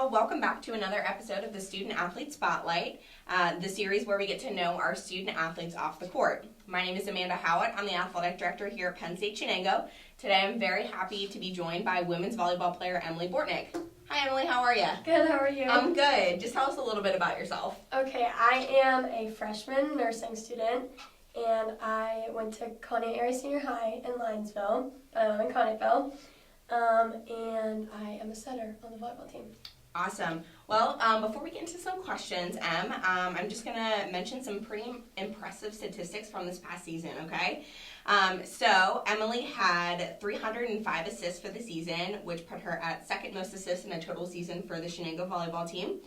y'all. Welcome back to another episode of the Student Athlete Spotlight, the series where we get to know our student athletes off the court. My name is Amanda Howitt. I'm the athletic director here at Penn State Shenango. Today I'm very happy to be joined by women's volleyball player Emily Bortnick. Hi Emily, how are you? Good, how are you? I'm good. Just tell us a little bit about yourself. Okay, I am a freshman nursing student, and I went to Conneaut Area Senior High in Linesville, but I live in Conneautville, and I am a setter on the volleyball team. Awesome. Well, before we get into some questions, I'm just going to mention some pretty impressive statistics from this past season, okay? So Emily had 305 assists for the season, which put her at second most assists in a total season for the Shenango volleyball team.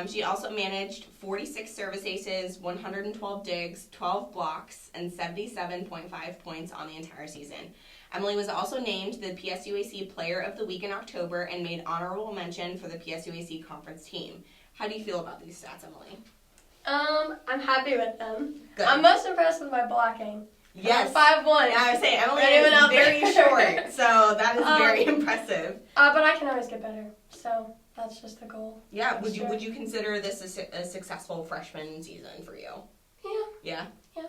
She also managed 46 service aces, 112 digs, 12 blocks, and 77.5 points on the entire season. Emily was also named the PSUAC Player of the Week in October and made honorable mention for the PSUAC conference team. How do you feel about these stats, Emily? I'm happy with them. Good. I'm most impressed with my blocking. Yes. 5'1". Yeah, I was saying Emily is very short, so that is very impressive. But I can always get better, so that's just the goal. Yeah. Would you consider this a successful freshman season for you? Yeah. Yeah.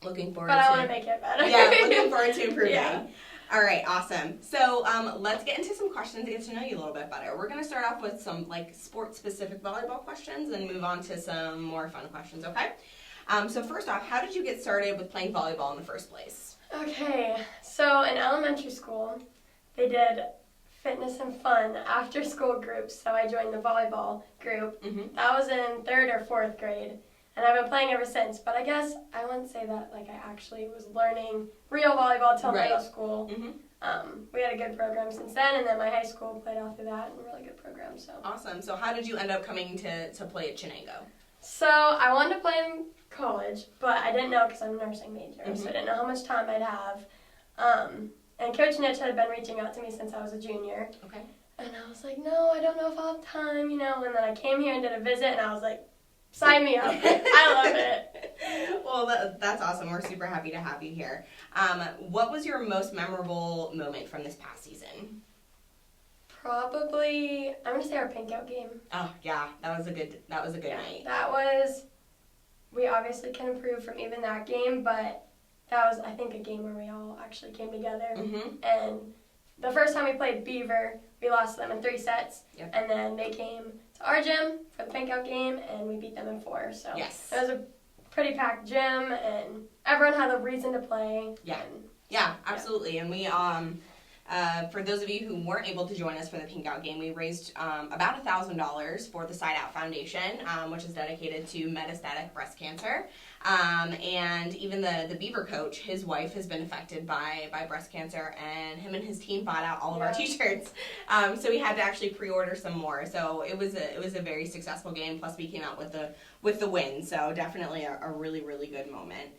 Looking forward. But I want to make it better. Yeah, looking forward to improving. Yeah. All right, awesome. So let's get into some questions to get to know you a little bit better. We're going to start off with some sport-specific volleyball questions and move on to some more fun questions, okay? So first off, how did you get started with playing volleyball in the first place? Okay, so in elementary school, they did fitness and fun after school groups, so I joined the volleyball group. Mm-hmm. That was in 3rd or 4th grade, and I've been playing ever since, but I guess I wouldn't say that I actually was learning real volleyball till middle school. Mm-hmm. We had a good program since then, and then my high school played off of that, and a really good program. So Awesome. So how did you end up coming to play at Shenango? So I wanted to play in college, but I didn't know because I'm a nursing major, Mm-hmm. so I didn't know how much time I'd have. And Coach Nitch had been reaching out to me since I was a junior. Okay. And I was like, no, I don't know if I'll have time, And then I came here and did a visit, and I was like, sign me up. I love it. Well, that's awesome. We're super happy to have you here. What was your most memorable moment from this past season? Probably, I'm going to say our pink out game. Oh, yeah. That was a good night. We obviously can improve from even that game, but that was, I think, a game where we all actually came together. Mm-hmm. And the first time we played Beaver, we lost them in 3 sets. Yep. And then they came to our gym for the pink out game, and we beat them in 4. So Yes. it was a pretty packed gym, and everyone had a reason to play. Yeah. Yeah, absolutely. And we, for those of you who weren't able to join us for the Pink Out game, we raised about $1,000 for the Side Out Foundation, which is dedicated to metastatic breast cancer. And even the Beaver coach, his wife has been affected by breast cancer, and him and his team bought out all of our T-shirts. So we had to actually pre-order some more. So it was a very successful game. Plus we came out with the win. So definitely a really, really good moment.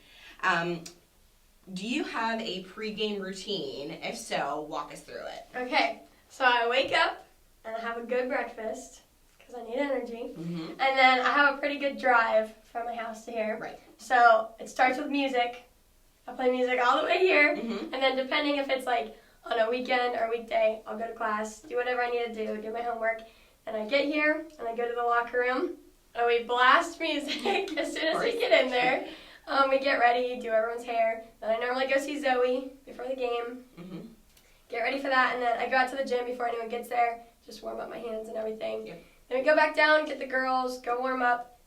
Do you have a pregame routine? If so, walk us through it. Okay, so I wake up and I have a good breakfast because I need energy. Mm-hmm. And then I have a pretty good drive from my house to here. Right. So it starts with music. I play music all the way here. Mm-hmm. And then depending if it's on a weekend or weekday, I'll go to class, do whatever I need to do my homework. And I get here and I go to the locker room and we blast music as soon as we get in there. We get ready, do everyone's hair. Then I normally go see Zoe before the game. Mm-hmm. Get ready for that, and then I go out to the gym before anyone gets there. Just warm up my hands and everything. Yep. Then we go back down, get the girls, go warm up,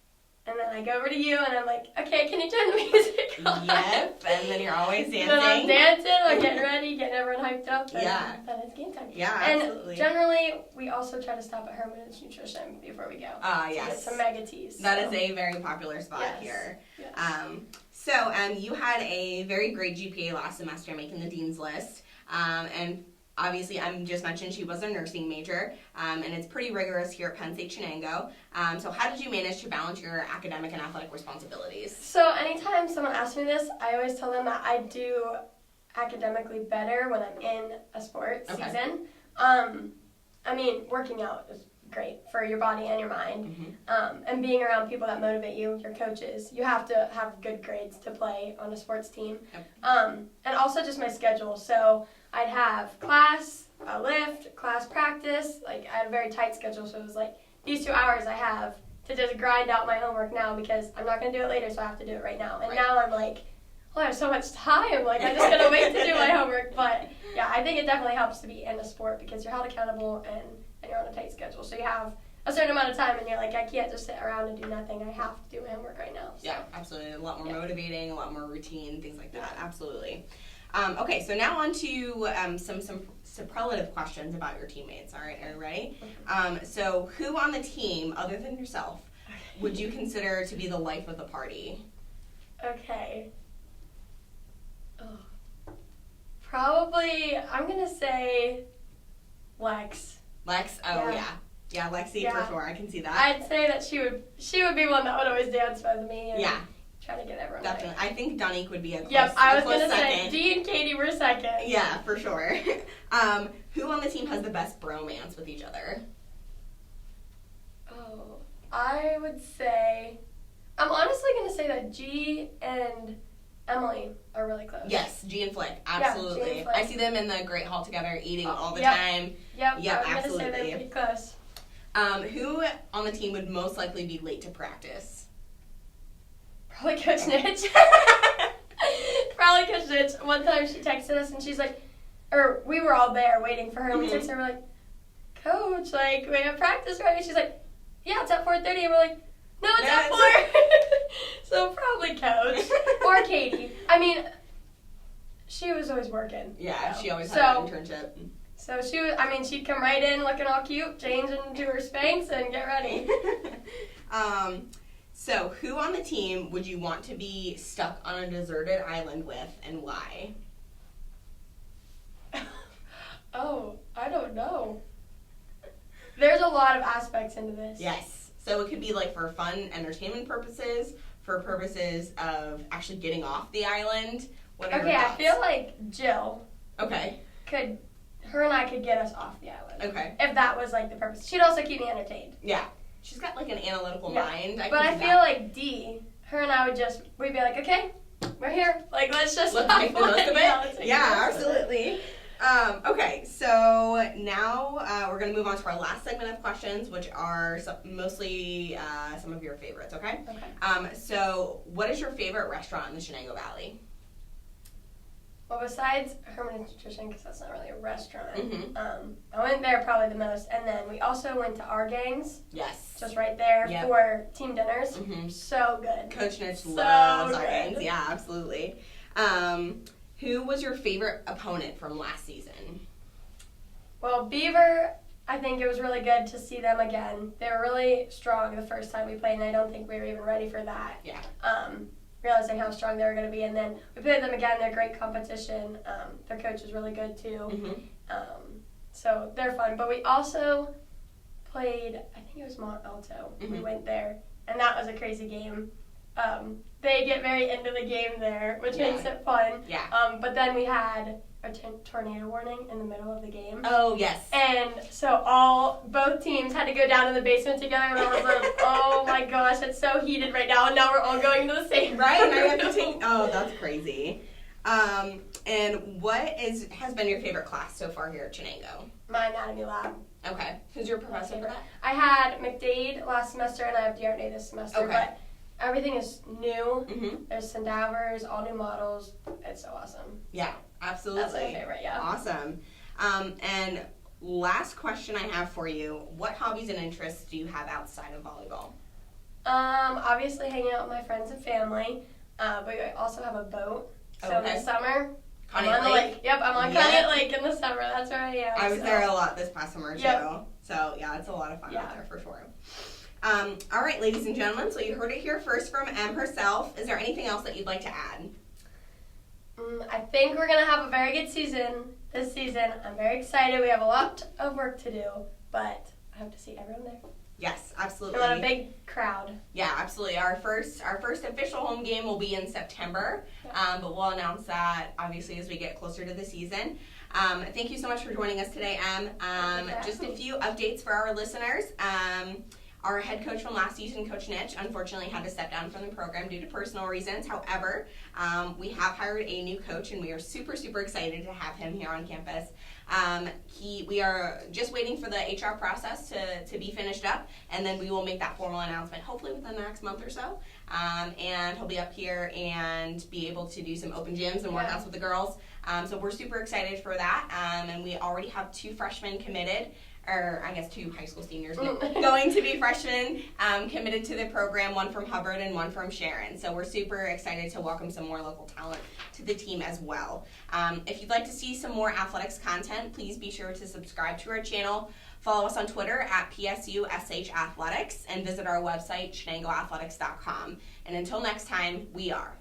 and then I go over to you, and I'm like, okay, can you turn the music on? Yep, and then you're always dancing. Then I'm dancing, I'm getting ready, getting everyone hyped up, and Yeah. then it's game time. Yeah, And absolutely. generally, we also try to stop at Herman's Nutrition before we go. Yes. Get some mega teas. That is a very popular spot here. Yes. So you had a very great GPA last semester, making the Dean's List. And obviously, I just mentioned she was a nursing major, and it's pretty rigorous here at Penn State Shenango. So how did you manage to balance your academic and athletic responsibilities? So anytime someone asks me this, I always tell them that I do academically better when I'm in a sport season. Working out is great for your body and your mind. Mm-hmm. And being around people that motivate you, your coaches, you have to have good grades to play on a sports team. Yep. And also just my schedule. So I'd have class a lift, class practice. Like, I had a very tight schedule, so it was like these 2 hours I have to just grind out my homework now because I'm not going to do it later, so I have to do it right now. And now I'm like, oh, I have so much time. Like, I just got to wait to do my homework. But, yeah, I think it definitely helps to be in a sport because you're held accountable and you're on a tight schedule. So you have a certain amount of time, and you're like, I can't just sit around and do nothing. I have to do my homework right now. So. Yeah, absolutely. A lot more motivating, a lot more routine, things like that. Absolutely. Okay, so now on to some superlative questions about your teammates. All right, are you ready? So who on the team, other than yourself, would you consider to be the life of the party? Okay. Oh. Probably, I'm going to say Lex. Lex? Oh, yeah. Yeah, Lexi, for sure. I can see that. I'd say that she would be one that would always dance with me. And try to get everyone definitely. Right. I think Donique would be a close Yep, I was going to say Dee and Katie were second. Yeah, for sure. Who on the team has the best bromance with each other? Oh, I would say, I'm honestly going to say that G and Emily are really close. Yes, G and Flick, absolutely. Yeah, G and Flick. I see them in the Great Hall together eating all the time. Yep, absolutely. I'm going to say they're pretty close. Who on the team would most likely be late to practice? Probably Coach Nitch. Probably Coach Nitch. One time she texted us and she's like, or we were all there waiting for her, and we texted her, we're like, Coach, like, we have practice right? And she's like, yeah, it's at 4:30. And we're like, no, it's at 4. So probably Coach. Or Katie. I mean, she was always working. Yeah, she always had an internship. So she'd come right in looking all cute, change into her Spanx, and get ready. So who on the team would you want to be stuck on a deserted island with, and why? Oh, I don't know. There's a lot of aspects into this. Yes. So it could be like for fun, entertainment purposes, for purposes of actually getting off the island. Okay, I feel like Jill. Okay. Her and I could get us off the island. Okay. If that was like the purpose. She'd also keep me entertained. Yeah. She's got like an analytical mind. But I feel like Dee, her and I we'd be like, okay, we're here. Like, let's make the most of it. Yeah, absolutely. Okay, so now we're going to move on to our last segment of questions, which are mostly some of your favorites, okay? Okay. So what is your favorite restaurant in the Shenango Valley? Well, besides Herman's Nutrition, because that's not really a restaurant, I went there probably the most. And then we also went to Our Gangs. Yes. Just right there for team dinners. So good. Coach Nitch loves Our Gangs. Yeah, absolutely. Who was your favorite opponent from last season? Well, Beaver, I think it was really good to see them again. They were really strong the first time we played, and I don't think we were even ready for that. Yeah. Realizing how strong they were going to be, and then we played them again. They're great competition. Their coach is really good too. So they're fun. But we also played, I think it was Mont Alto. We went there, and that was a crazy game. They get very into the game there, which makes it fun. Yeah. But then we had a tornado warning in the middle of the game. Oh, yes. And so both teams had to go down to the basement together, and I was like, oh my gosh, it's so heated right now, and now we're all going to the same right? room. Now you have to take, oh, that's crazy. And what has been your favorite class so far here at Shenango? My anatomy lab. Okay. Who's your professor for that? I had McDade last semester, and I have DRNA this semester. Okay. But everything is new. There's Sandavers, all new models. It's so awesome. Yeah, absolutely. That's my favorite, yeah. Awesome. And last question I have for you, what hobbies and interests do you have outside of volleyball? Obviously hanging out with my friends and family, but we also have a boat. So this summer, I'm on the lake. Yep, I'm on Conneaut Lake in the summer. That's where I am. I was there a lot this past summer, too. So, yeah, it's a lot of fun out there for sure. All right, ladies and gentlemen, so you heard it here first from Em herself. Is there anything else that you'd like to add? I think we're going to have a very good season this season. I'm very excited. We have a lot of work to do, but I hope to see everyone there. Yes, absolutely. We want a big crowd. Yeah, absolutely. Our first official home game will be in September, but we'll announce that obviously as we get closer to the season. Thank you so much for joining us today, Em. Just a few updates for our listeners. Our head coach from last season, Coach Nitch, unfortunately had to step down from the program due to personal reasons. However, we have hired a new coach, and we are super, super excited to have him here on campus. We are just waiting for the HR process to be finished up, and then we will make that formal announcement hopefully within the next month or so. And he'll be up here and be able to do some open gyms and workouts with the girls. So we're super excited for that. And we already have 2 freshmen committed, or I guess 2 high school seniors going to be freshmen committed to the program, one from Hubbard and one from Sharon. So we're super excited to welcome some more local talent to the team as well. If you'd like to see some more athletics content, please be sure to subscribe to our channel. Follow us on Twitter at PSUSH Athletics and visit our website, shenangoathletics.com. And until next time, we are